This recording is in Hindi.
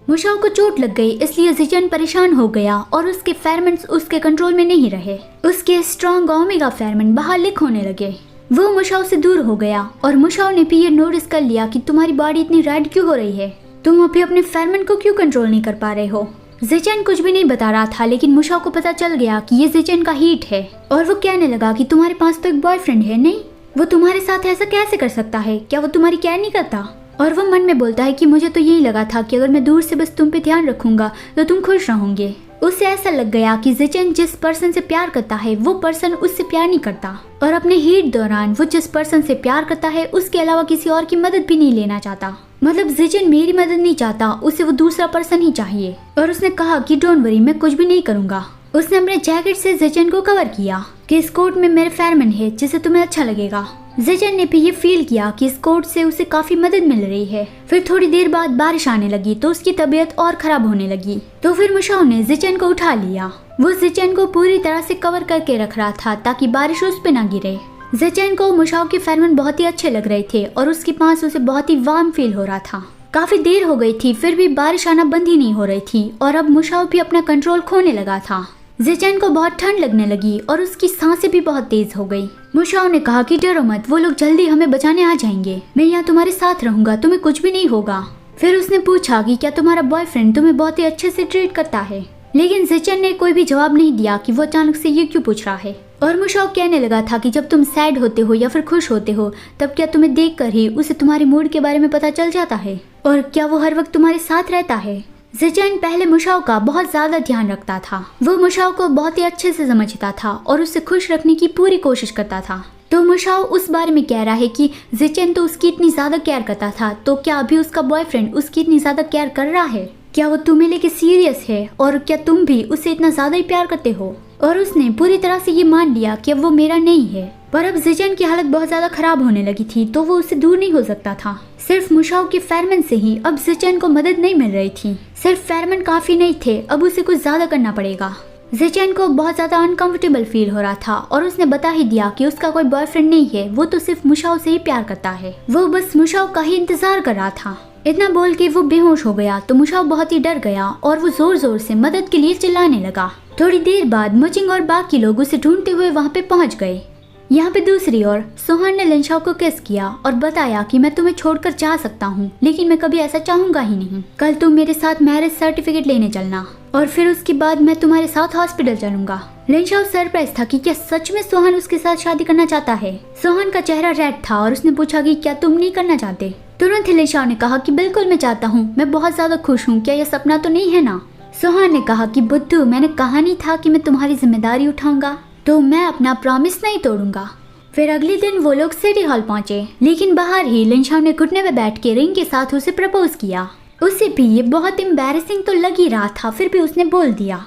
मुशाओ को चोट लग गई, इसलिए ज़िचेन परेशान हो गया और उसके फेरोमोन्स उसके कंट्रोल में नहीं रहे। उसके स्ट्रॉन्ग ओमेगा फेरोमोन बाहर लीक होने लगे। वो मुशाओ से दूर हो गया और मुशाओ ने भी ये नोटिस कर लिया कि तुम्हारी बॉडी इतनी रेड क्यों हो रही है, तुम अभी अपने फेरोमोन को क्यों कंट्रोल नहीं कर पा रहे हो। ज़िचेन कुछ भी नहीं बता रहा था, लेकिन मुशाओ को पता चल गया कि ये ज़िचेन का हीट है और वो कहने लगा कि तुम्हारे पास तो एक बॉयफ्रेंड है, नहीं वो तुम्हारे साथ ऐसा कैसे कर सकता है, क्या वो तुम्हारी केयर नहीं करता। और वो मन में बोलता है कि मुझे तो यही लगा था कि अगर मैं दूर से बस तुम पे ध्यान रखूंगा तो तुम खुश रहोगे। उसे ऐसा लग गया कि ज़िचेन जिस पर्सन से प्यार करता है वो पर्सन उससे प्यार नहीं करता और अपने हीट दौरान वो जिस पर्सन से प्यार करता है उसके अलावा किसी और की मदद भी नहीं लेना चाहता। मतलब ज़िचेन मेरी मदद नहीं चाहता, उसे वो दूसरा पर्सन ही चाहिए। और उसने कहा कि डोंट वरी, मैं कुछ भी नहीं करूंगा। उसने अपने जैकेट से ज़िचेन को कवर किया कि इस कोट में मेरे फेरोमोन है जिससे तुम्हें अच्छा लगेगा। ज़िचेन ने भी ये फील किया कि इस कोट से उसे काफी मदद मिल रही है। फिर थोड़ी देर बाद बारिश आने लगी तो उसकी तबीयत और खराब होने लगी। तो फिर मुशाओ ने ज़िचेन को उठा लिया। वो ज़िचेन को पूरी तरह से कवर करके रख रहा था ताकि बारिश उस पे ना गिरे। ज़िचेन को मुशाओ के फेरोमोन बहुत ही अच्छे लग रहे थे और उसके पास उसे बहुत ही वार्म फील हो रहा था। काफी देर हो गई थी फिर भी बारिश आना बंद ही नहीं हो रही थी और अब मुशाओ भी अपना कंट्रोल खोने लगा था। ज़िचेन को बहुत ठंड लगने लगी और उसकी सांसें भी बहुत तेज हो गई। मुशाओ ने कहा कि डरो मत, वो लोग जल्दी हमें बचाने आ जाएंगे, मैं यहाँ तुम्हारे साथ रहूंगा, तुम्हें कुछ भी नहीं होगा। फिर उसने पूछा कि क्या तुम्हारा बॉयफ्रेंड तुम्हें बहुत ही अच्छे से ट्रीट करता है, लेकिन ज़िचेन ने कोई भी जवाब नहीं दिया कि वो अचानक से ये क्यों पूछ रहा है। और मुशाओ कहने लगा था कि जब तुम सैड होते हो या फिर खुश होते हो तब क्या तुम्हें देख कर ही उसे तुम्हारे मूड के बारे में पता चल जाता है, और क्या वो हर वक्त तुम्हारे साथ रहता है। ज़िचेन पहले मुशाओ का बहुत ज्यादा ध्यान रखता था। वो मुशाओ को बहुत ही अच्छे से समझता था और उसे खुश रखने की पूरी कोशिश करता था। तो मुशाओ उस बारे में कह रहा है कि ज़िचेन तो उसकी इतनी ज्यादा केयर करता था, तो क्या अभी उसका बॉयफ्रेंड उसकी इतनी ज्यादा केयर कर रहा है, क्या वो तुम्हें लेके सीरियस है और क्या तुम भी उसे इतना ज्यादा ही प्यार करते हो। और उसने पूरी तरह से ये मान लिया कि अब वो मेरा नहीं है। पर अब ज़िचेन की हालत बहुत ज्यादा खराब होने लगी थी तो वो उससे दूर नहीं हो सकता था। सिर्फ मुशाओ के फेरोमोन से ही अब ज़िचेन को मदद नहीं मिल रही थी। सिर्फ फेरोमोन काफी नहीं थे, अब उसे कुछ ज्यादा करना पड़ेगा। ज़िचेन को बहुत ज्यादा अनकंफर्टेबल फील हो रहा था और उसने बता ही दिया कि उसका कोई बॉयफ्रेंड नहीं है, वो तो सिर्फ मुशाओ से ही प्यार करता है, वो बस मुशाओ का ही इंतजार कर रहा था। इतना बोल के वो बेहोश हो गया तो मुशाओ बहुत ही डर गया और वो जोर जोर से मदद के लिए चिल्लाने लगा। थोड़ी देर बाद मुचिंग और बाकी लोग उसे ढूंढते हुए वहाँ पे पहुँच गए। यहाँ पे दूसरी ओर सोहान ने लिनशाओ को किस किया और बताया कि मैं तुम्हें छोड़कर जा सकता हूँ, लेकिन मैं कभी ऐसा चाहूंगा ही नहीं। कल तुम मेरे साथ मैरिज सर्टिफिकेट लेने चलना और फिर उसके बाद मैं तुम्हारे साथ हॉस्पिटल चलूंगा। लिनशाओ सरप्राइज था कि क्या सच में सोहान उसके साथ शादी करना चाहता है। सोहान का चेहरा रेड था और उसने पूछा कि क्या तुम नहीं करना चाहते। तुरंत लिनशाओ ने कहा कि बिल्कुल मैं चाहता हूँ, मैं बहुत ज्यादा खुश हूँ, क्या यह सपना तो नहीं है ना। सोहान ने कहा कि बुद्धू, मैंने कहा नहीं था कि मैं तुम्हारी जिम्मेदारी उठाऊंगा, तो मैं अपना प्रॉमिस नहीं तोड़ूंगा। फिर अगले दिन वो लोग सिटी हॉल पहुंचे, लेकिन बाहर ही लिनशाओ ने घुटने में बैठ के रिंग के साथ उसे प्रपोज किया। उसे भी ये बहुत एम्बैरेसिंग तो लग ही रहा था, फिर भी उसने बोल दिया।